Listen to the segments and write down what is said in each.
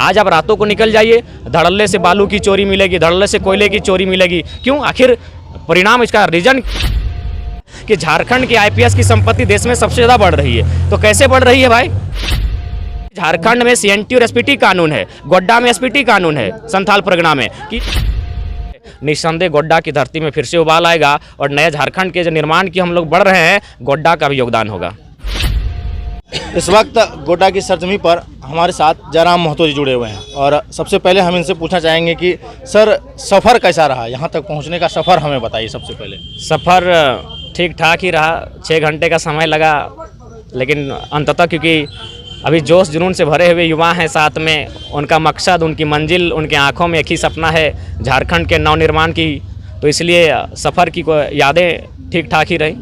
आज आप रातों को निकल जाइए, धड़ल्ले से बालू की चोरी मिलेगी, धड़ल्ले से कोयले की चोरी मिलेगी। क्यों? आखिर परिणाम, इसका रीजन कि झारखंड की आईपीएस की संपत्ति देश में सबसे ज़्यादा बढ़ रही है। तो कैसे बढ़ रही है भाई? झारखंड में सीएनटी और एसपीटी कानून है, गोड्डा में एसपीटी कानून है, संथाल परगना में, कि निस्संदेह गोड्डा की धरती में फिर से उबाल आएगा और नए झारखंड के जो निर्माण की हम लोग बढ़ रहे हैं, गोड्डा का भी योगदान होगा। इस वक्त गोड्डा की सरजमी पर हमारे साथ जयराम महतो जी जुड़े हुए हैं और सबसे पहले हम इनसे पूछना चाहेंगे कि सर, सफ़र कैसा रहा? यहाँ तक पहुँचने का सफ़र हमें बताइए सबसे पहले। सफ़र ठीक ठाक ही रहा, 6 घंटे का समय लगा, लेकिन अंततः क्योंकि अभी जोश जुनून से भरे हुए युवा हैं साथ में, उनका मकसद, उनकी मंजिल, उनके आंखों में एक ही सपना है, झारखंड के नवनिर्माण की, तो इसलिए सफ़र की यादें ठीक ठाक ही रही।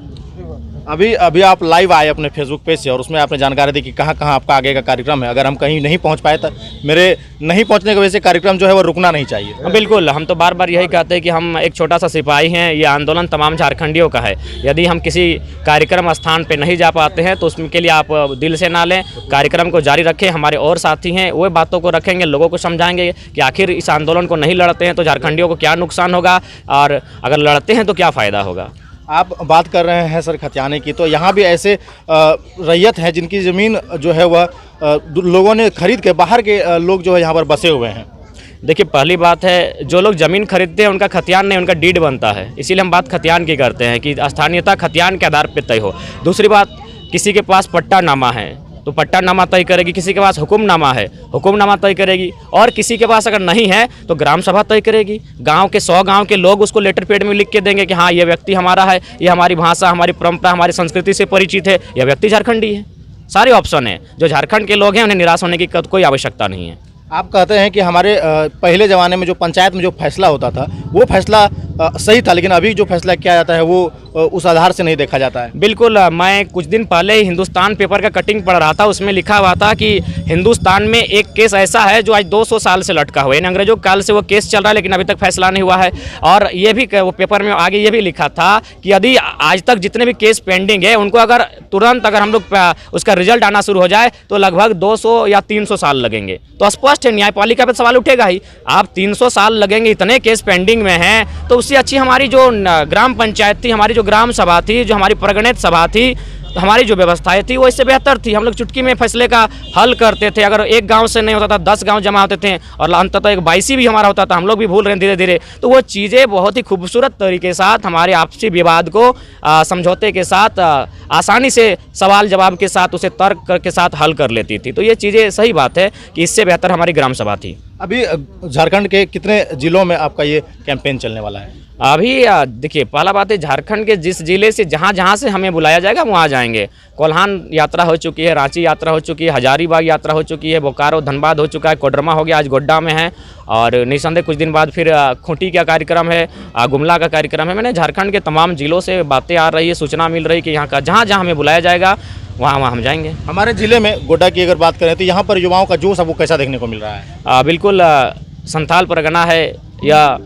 अभी आप लाइव आए अपने फेसबुक पेज से और उसमें आपने जानकारी दी कि कहाँ कहाँ आपका आगे का कार्यक्रम है। अगर हम कहीं नहीं पहुँच पाए तो मेरे नहीं पहुँचने की वजह से कार्यक्रम जो है वो रुकना नहीं चाहिए। बिल्कुल, हम तो बार बार यही कहते हैं कि हम एक छोटा सा सिपाही हैं, ये आंदोलन तमाम झारखंडियों का है। यदि हम किसी कार्यक्रम स्थान पर नहीं जा पाते हैं तो उसके लिए आप दिल से ना लें, कार्यक्रम को जारी रखें। हमारे और साथी हैं, वो बातों को रखेंगे, लोगों को समझाएंगे कि आखिर इस आंदोलन को नहीं लड़ते हैं तो झारखंडियों को क्या नुकसान होगा और अगर लड़ते हैं तो क्या फ़ायदा होगा। आप बात कर रहे हैं सर खतियाने की, तो यहाँ भी ऐसे रैयत हैं जिनकी ज़मीन जो है वह लोगों ने खरीद के, बाहर के लोग जो है यहाँ पर बसे हुए हैं। देखिए, पहली बात है, जो लोग ज़मीन खरीदते हैं उनका खतियान नहीं, उनका डीड बनता है। इसीलिए हम बात खतियान की करते हैं कि स्थानीयता खतियान के आधार पर तय हो। दूसरी बात, किसी के पास पट्टानामा है तो पट्टानामा तय करेगी, किसी के पास हुकुमनामा है, हुकुमनामा तय करेगी, और किसी के पास अगर नहीं है तो ग्राम सभा तय करेगी। गांव के 100 गांव के लोग उसको लेटर पैड में लिख के देंगे कि हाँ, ये व्यक्ति हमारा है, ये हमारी भाषा, हमारी परंपरा, हमारी संस्कृति से परिचित है, यह व्यक्ति झारखंडी है। सारे ऑप्शन हैं। जो झारखंड के लोग हैं उन्हें निराश होने की कोई आवश्यकता नहीं है। आप कहते हैं कि हमारे पहले ज़माने में जो पंचायत में जो फैसला होता था वो फैसला सही था, लेकिन अभी जो फैसला किया जाता है वो उस आधार से नहीं देखा जाता है। बिल्कुल, मैं कुछ दिन पहले ही हिंदुस्तान पेपर का कटिंग पढ़ रहा था, उसमें लिखा हुआ था कि हिंदुस्तान में एक केस ऐसा है जो आज 200 साल से लटका हुआ है। अंग्रेजों के काल से वो केस चल रहा है, लेकिन अभी तक फैसला नहीं हुआ है। और ये भी वो पेपर में आगे ये भी लिखा था कि यदि आज तक जितने भी केस पेंडिंग है उनको अगर तुरंत अगर हम लोग उसका रिजल्ट आना शुरू हो जाए तो लगभग 200 या 300 साल लगेंगे। तो स्पष्ट है, न्यायपालिका पर सवाल उठेगा ही। आप 300 साल लगेंगे, इतने केस पेंडिंग में हैं, तो उससे अच्छी हमारी जो ग्राम पंचायत थी, हमारी जो ग्राम सभा थी, जो हमारी प्रगणित सभा थी, तो हमारी जो व्यवस्थाएं थी वो इससे बेहतर थी। हम लोग चुटकी में फैसले का हल करते थे। अगर एक गांव से नहीं होता था 10 गांव जमा होते थे और अंततः एक 22 भी हमारा होता था। हम लोग भी भूल रहे हैं धीरे धीरे। तो वो चीज़ें बहुत ही खूबसूरत तरीके के साथ हमारे आपसी विवाद को समझौते के साथ आसानी से सवाल जवाब के साथ उसे तर्क के साथ हल कर लेती थी। तो ये चीज़ें सही बात है कि इससे बेहतर हमारी ग्राम सभा थी। अभी झारखंड के कितने जिलों में आपका ये कैंपेन चलने वाला है? अभी देखिए, पहला बात है, झारखंड के जिस जिले से जहाँ से हमें बुलाया जाएगा वहाँ जाएंगे। कोल्हान यात्रा हो चुकी है, रांची यात्रा हो चुकी है, हजारीबाग यात्रा हो चुकी है, बोकारो धनबाद हो चुका है, कोडरमा हो गया, आज गोड्डा में है, और निसंदेह कुछ दिन बाद फिर खूंटी का कार्यक्रम है, गुमला का कार्यक्रम है। मैंने झारखंड के तमाम जिलों से बातें आ रही है, सूचना मिल रही है कि यहाँ का जहाँ हमें बुलाया जाएगा वहाँ हम जाएंगे। हमारे ज़िले में गोड्डा की अगर बात करें तो यहाँ पर युवाओं का जोश वो कैसा देखने को मिल रहा है? बिल्कुल, संथाल परगना है, या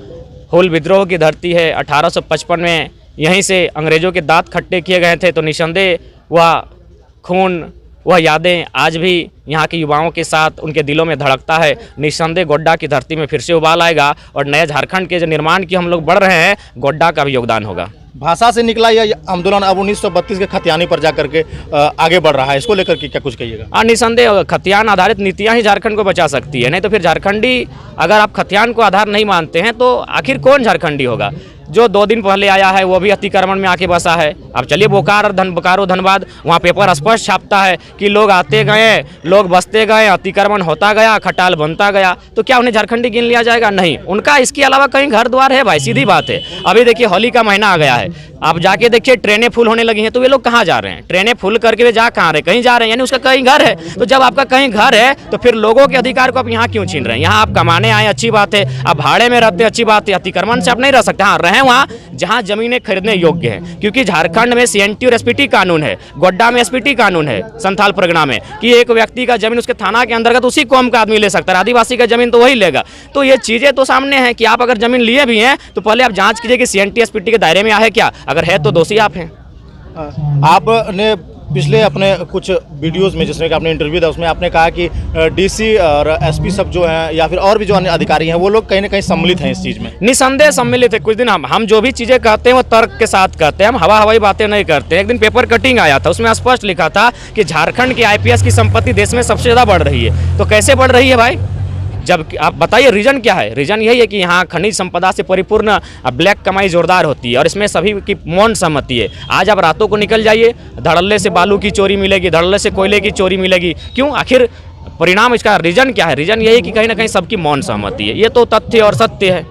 हुल विद्रोह की धरती है। 1855 में यहीं से अंग्रेज़ों के दांत खट्टे किए गए थे। तो निसंदेह वह खून, वह यादें आज भी यहाँ के युवाओं के साथ उनके दिलों में धड़कता है। निसंदेह गोड्डा की धरती में फिर से उबाल आएगा और नए झारखंड के जो निर्माण की हम लोग बढ़ रहे हैं, गोड्डा का भी योगदान होगा। भाषा से निकला यह आंदोलन अब 1932 के खतियानी पर जाकर के आगे बढ़ रहा है, इसको लेकर के क्या कुछ कहिएगा? निसंदेह खतियान आधारित नीतियाँ ही झारखंड को बचा सकती है, नहीं तो फिर झारखंडी, अगर आप खतियान को आधार नहीं मानते हैं तो आखिर कौन झारखंडी होगा? जो 2 दिन पहले आया है वो भी अतिक्रमण में आके बसा है। अब चलिए बोकारो धनबाद, वहाँ पेपर स्पष्ट छापता है कि लोग आते गए, लोग बसते गए, अतिक्रमण होता गया, खटाल बनता गया। तो क्या उन्हें झारखंडी गिन लिया जाएगा? नहीं, उनका इसके अलावा कहीं घर द्वार है भाई, सीधी बात है। अभी देखिए, होली का महीना आ गया है, आप जाके देखिए ट्रेनें फुल होने लगी हैं। तो वे लोग कहाँ जा रहे हैं? ट्रेनें फुल करके वे जा कहाँ रहे? कहीं जा रहे हैं, यानी उसका कहीं घर है। तो जब आपका कहीं घर है तो फिर लोगों के अधिकार को आप यहाँ क्यों छीन रहे हैं? यहाँ आप कमाने आए, अच्छी बात है, आप भाड़े में रहते, अच्छी बात है, अतिक्रमण से आप नहीं रह सकते। हाँ, रहें वहाँ जहाँ जमीनें खरीदने योग्य हैं, क्योंकि झारखंड में सीएनटी और एसपीटी कानून है, गोड्डा में एसपीटी कानून है, संथाल परगना में, कि एक व्यक्ति का जमीन उसके थाना के अंतर्गत उसी कौम का आदमी ले सकता है, आदिवासी का जमीन तो वही लेगा। तो ये चीज़ें तो सामने हैं कि आप अगर जमीन लिए भी हैं तो पहले आप जांच कीजिए कि सीएनटी एसपीटी के दायरे में आए क्या। अगर है तो दोषी आप हैं। आपने पिछले अपने कुछ वीडियोस में जिसमें कि आपने इंटरव्यू था उसमें आपने कहा कि डीसी और एसपी सब जो हैं या फिर और भी जो अन्य अधिकारी हैं वो लोग कहीं ना कहीं सम्मिलित हैं इस चीज़ में। निसंदेह सम्मिलित है। कुछ दिन हम जो भी चीज़ें कहते हैं वो तर्क के साथ कहते हैं, हम हवाई बातें नहीं करते। एक दिन पेपर कटिंग आया था, उसमें स्पष्ट लिखा था कि झारखंड की IPS की संपत्ति देश में सबसे ज़्यादा बढ़ रही है। तो कैसे बढ़ रही है भाई? जब आप बताइए रीजन क्या है? रीजन यही है कि यहाँ खनिज संपदा से परिपूर्ण ब्लैक कमाई जोरदार होती है और इसमें सभी की मौन सहमति है। आज आप रातों को निकल जाइए, धड़ल्ले से बालू की चोरी मिलेगी, धड़ल्ले से कोयले की चोरी मिलेगी। क्यों? आखिर परिणाम इसका रीजन क्या है? रीजन यही है कि कहीं ना कहीं सबकी मौन सहमति है। ये तो तथ्य और सत्य है।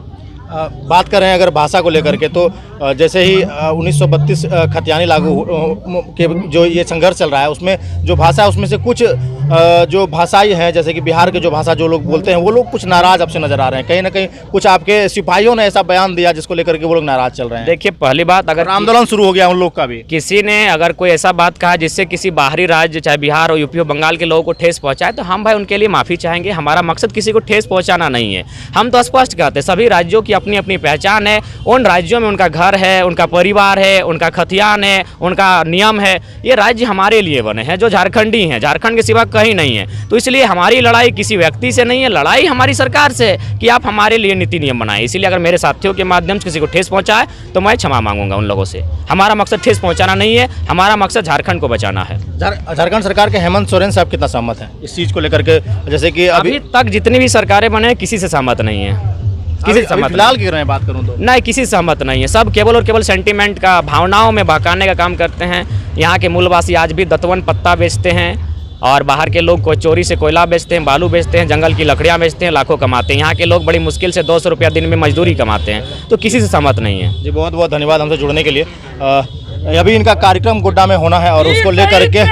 बात करें अगर भाषा को लेकर के तो जैसे ही 1932 खतियानी लागू के जो ये संघर्ष चल रहा है उसमें जो भाषा है उसमें से कुछ जो भाषाई हैं जैसे कि बिहार के जो भाषा जो लोग बोलते हैं वो लोग कुछ नाराज आपसे नजर आ रहे हैं। कहीं ना कहीं कुछ आपके सिपाहियों ने ऐसा बयान दिया जिसको लेकर के वो लोग नाराज चल रहे हैं। देखिए, पहली बात, अगर आंदोलन शुरू हो गया उन लोग का भी, किसी ने अगर कोई ऐसा बात कहा जिससे किसी बाहरी राज्य चाहे बिहार और यूपी और बंगाल के लोगों को ठेस पहुंचाए तो हम भाई उनके लिए माफ़ी चाहेंगे। हमारा मकसद किसी को ठेस पहुंचाना नहीं है। हम तो स्पष्ट कहते हैं सभी राज्यों की अपनी अपनी पहचान है। उन राज्यों में उनका घर है, उनका परिवार है, उनका खतियान है, उनका नियम है। ये राज्य हमारे लिए बने हैं जो झारखंडी हैं, झारखंड के सिवा कहीं नहीं है। तो इसलिए हमारी लड़ाई किसी व्यक्ति से नहीं है, लड़ाई हमारी सरकार से है कि आप हमारे लिए नीति नियम बनाएं। इसलिए अगर मेरे साथियों के माध्यम से किसी को ठेस पहुंचाए तो मैं क्षमा मांगूंगा उन लोगों से। हमारा मकसद ठेस पहुंचाना नहीं है, हमारा मकसद झारखंड को बचाना है। झारखंड सरकार के हेमंत सोरेन साहब कितना सहमत हैं इस चीज़ को लेकर के? जैसे कि अभी तक जितनी भी सरकारें बने किसी से सहमत नहीं है, किसी से सहमत फिलहाल की बात करूं तो नहीं, किसी से सहमत नहीं है। सब केवल और केवल सेंटीमेंट का, भावनाओं में बहकाने का काम करते हैं। यहाँ के मूलवासी आज भी दतवन पत्ता बेचते हैं और बाहर के लोग को चोरी से कोयला बेचते हैं, बालू बेचते हैं, जंगल की लकड़ियाँ बेचते हैं, लाखों कमाते हैं। यहाँ के लोग बड़ी मुश्किल से 200 रुपया दिन में मजदूरी कमाते हैं। तो किसी से सहमत नहीं है। जी, बहुत बहुत धन्यवाद हमसे जुड़ने के लिए। अभी इनका कार्यक्रम गोड्डा में होना है और उसको लेकर के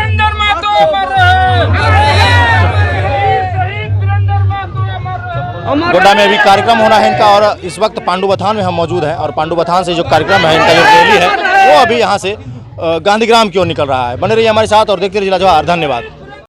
गोड्डा में अभी कार्यक्रम होना है इनका और इस वक्त पांडुबथान में हम मौजूद हैं और पांडुबथान से जो कार्यक्रम है इनका जो रैली है वो अभी यहाँ से गांधीग्राम की ओर निकल रहा है। बने रहिए हमारे साथ और देखते रहिए लाजवाब। धन्यवाद।